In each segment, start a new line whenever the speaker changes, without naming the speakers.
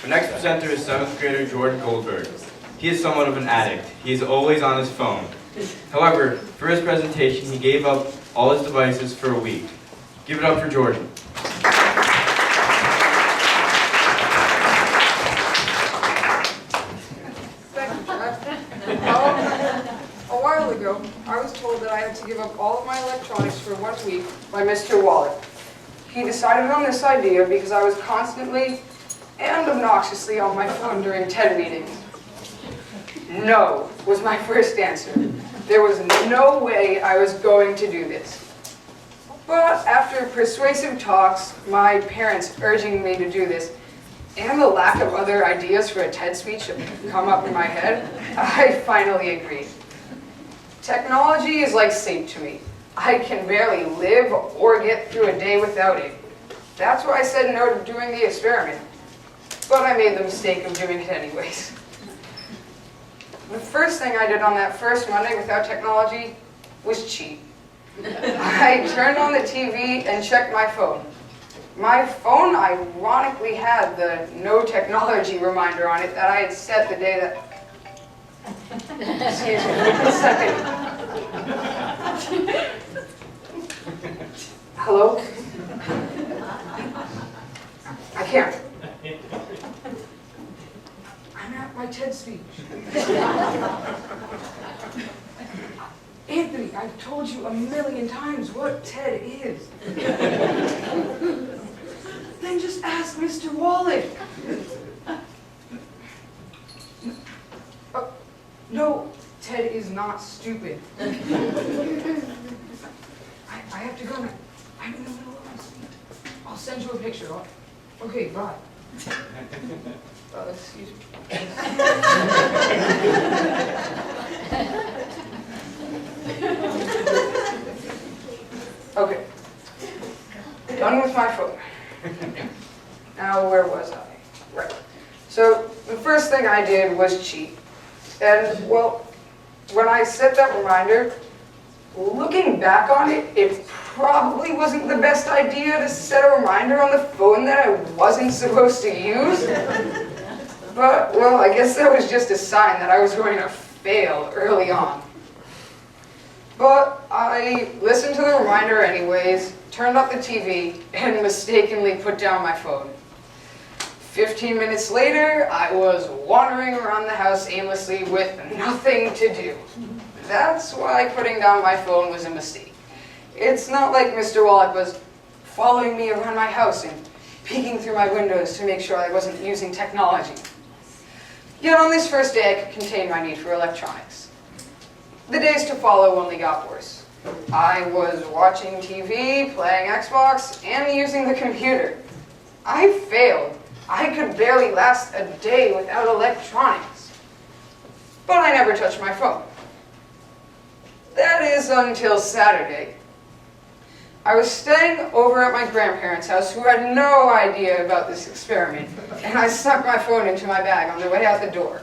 Our next presenter is 7th grader Goldberg. He is somewhat of an addict. He is always on his phone. However, for his presentation, he gave up all his devices for a week. Give it up for Jordan.
Thank you, Chad. A while ago, I was told that I had to give up all of my electronics for 1 week by Mr. Waller. He decided on this idea because I was constantly and obnoxiously on my phone during TED meetings. No was my first answer. There was no way I was going to do this. But after persuasive talks, my parents urging me to do this, and the lack of other ideas for a TED speech that come up in my head, I finally agreed. Technology is like sleep to me. I can barely live or get through a day without it. That's why I said no to doing the experiment. But I made the mistake of doing it anyways. The first thing I did on that first Monday without technology was cheat. I turned on the TV and checked my phone. My phone ironically had the no technology reminder on it that I had set the day that... Excuse me, a second. Hello? I can't. I'm at my TED speech. Anthony, I've told you a million times what TED is. Then just ask Mr. Wallach. No, TED is not stupid. I have to go now. I'm in the middle of my speech. I'll send you a picture. Okay, bye. Excuse me. Okay. Done with my phone. Now, where was I? Right. So, the first thing I did was cheat. And, well, when I set that reminder, looking back on it, it probably wasn't the best idea to set a reminder on the phone that I wasn't supposed to use. But, well, I guess that was just a sign that I was going to fail early on. But I listened to the reminder anyways, turned up the TV, and mistakenly put down my phone. 15 minutes later, I was wandering around the house aimlessly with nothing to do. That's why putting down my phone was a mistake. It's not like Mr. Wallach was following me around my house and peeking through my windows to make sure I wasn't using technology. Yet on this first day, I could contain my need for electronics. The days to follow only got worse. I was watching TV, playing Xbox, and using the computer. I failed. I could barely last a day without electronics. But I never touched my phone. That is until Saturday. I was staying over at my grandparents' house who had no idea about this experiment, and I stuck my phone into my bag on the way out the door.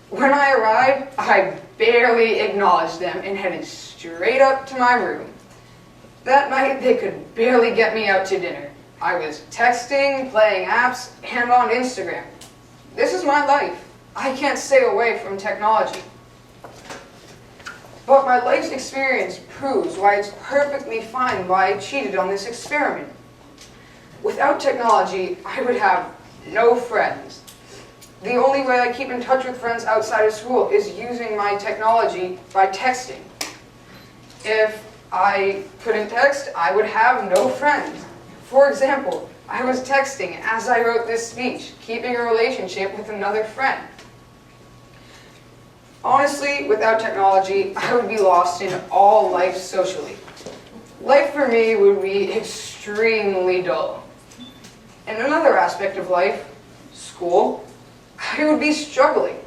When I arrived, I barely acknowledged them and headed straight up to my room. That night, they could barely get me out to dinner. I was texting, playing apps, and on Instagram. This is my life. I can't stay away from technology. But my life's experience proves why it's perfectly fine why I cheated on this experiment. Without technology, I would have no friends. The only way I keep in touch with friends outside of school is using my technology by texting. If I couldn't text, I would have no friends. For example, I was texting as I wrote this speech, keeping a relationship with another friend. Honestly, without technology, I would be lost in all life socially. Life for me would be extremely dull. In another aspect of life, school, I would be struggling.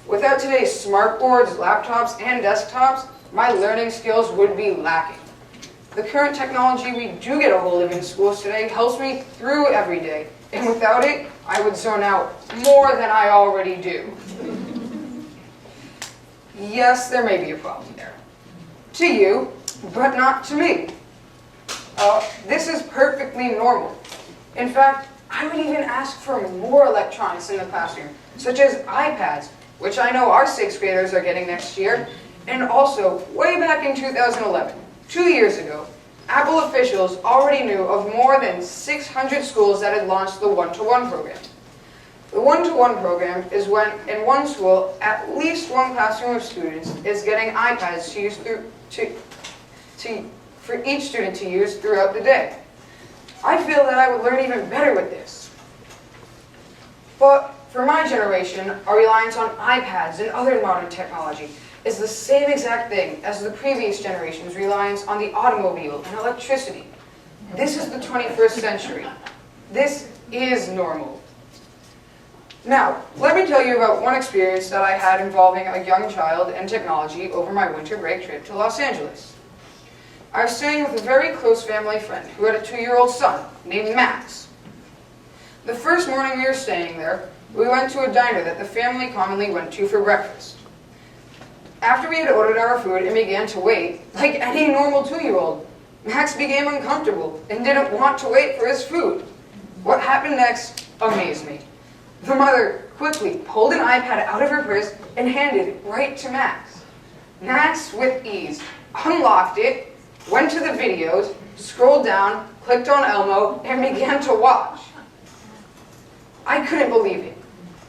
Without today's smartboards, laptops, and desktops, my learning skills would be lacking. The current technology we do get a hold of in schools today helps me through every day, and without it, I would zone out more than I already do. Yes, there may be a problem there. To you, but not to me. This is perfectly normal. In fact, I would even ask for more electronics in the classroom, such as iPads, which I know our 6th graders are getting next year, and also, way back in 2011, 2 years ago, Apple officials already knew of more than 600 schools that had launched the one-to-one program. The one-to-one program is when, in one school, at least one classroom of students is getting iPads to use for each student to use throughout the day. I feel that I would learn even better with this. But for my generation, our reliance on iPads and other modern technology is the same exact thing as the previous generation's reliance on the automobile and electricity. This is the 21st century. This is normal. Now, let me tell you about one experience that I had involving a young child and technology over my winter break trip to Los Angeles. I was staying with a very close family friend who had a 2-year-old son named Max. The first morning we were staying there, we went to a diner that the family commonly went to for breakfast. After we had ordered our food and began to wait, like any normal 2-year-old, Max became uncomfortable and didn't want to wait for his food. What happened next amazed me. The mother quickly pulled an iPad out of her purse and handed it right to Max. Max, with ease, unlocked it, went to the videos, scrolled down, clicked on Elmo, and began to watch. I couldn't believe it.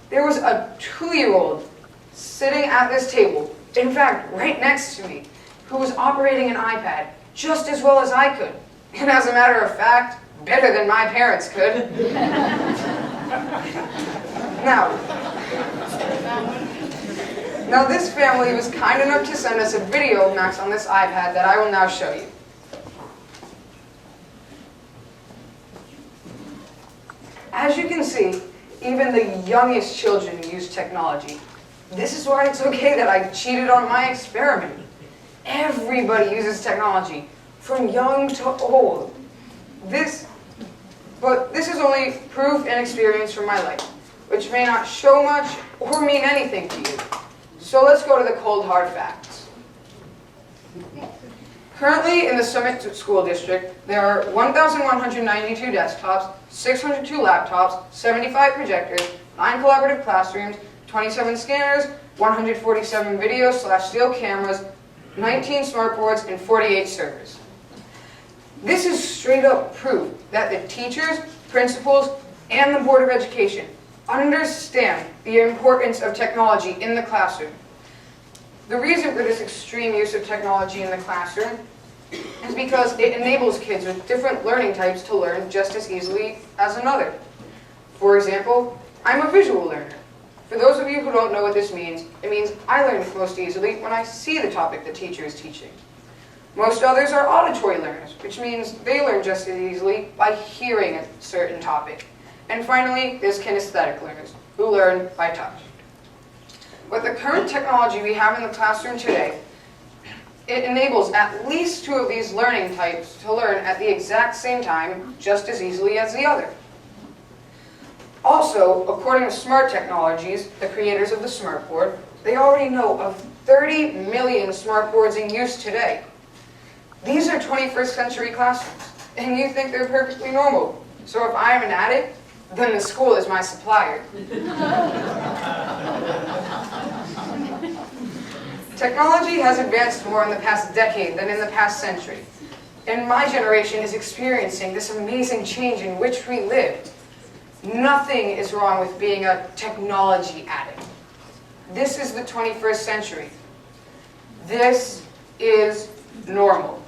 There was a 2-year-old sitting at this table, in fact, right next to me, who was operating an iPad just as well as I could. And as a matter of fact, better than my parents could. Now this family was kind enough to send us a video of Max on this iPad that I will now show you. As you can see, even the youngest children use technology. This is why it's okay that I cheated on my experiment. Everybody uses technology, from young to old. But this is only proof and experience from my life, which may not show much or mean anything to you. So let's go to the cold hard facts. Currently in the Summit School District, there are 1,192 desktops, 602 laptops, 75 projectors, 9 collaborative classrooms, 27 scanners, 147 video/still cameras, 19 smartboards, and 48 servers. This is straight up proof that the teachers, principals, and the Board of Education understand the importance of technology in the classroom. The reason for this extreme use of technology in the classroom is because it enables kids with different learning types to learn just as easily as another. For example, I'm a visual learner. For those of you who don't know what this means, it means I learn most easily when I see the topic the teacher is teaching. Most others are auditory learners, which means they learn just as easily by hearing a certain topic. And finally, there's kinesthetic learners, who learn by touch. With the current technology we have in the classroom today, it enables at least 2 of these learning types to learn at the exact same time, just as easily as the other. Also, according to Smart Technologies, the creators of the smartboard, they already know of 30 million smartboards in use today. These are 21st century classrooms, and you think they're perfectly normal. So if I'm an addict, then the school is my supplier. Technology has advanced more in the past decade than in the past century, and my generation is experiencing this amazing change in which we live. Nothing is wrong with being a technology addict. This is the 21st century. This is normal.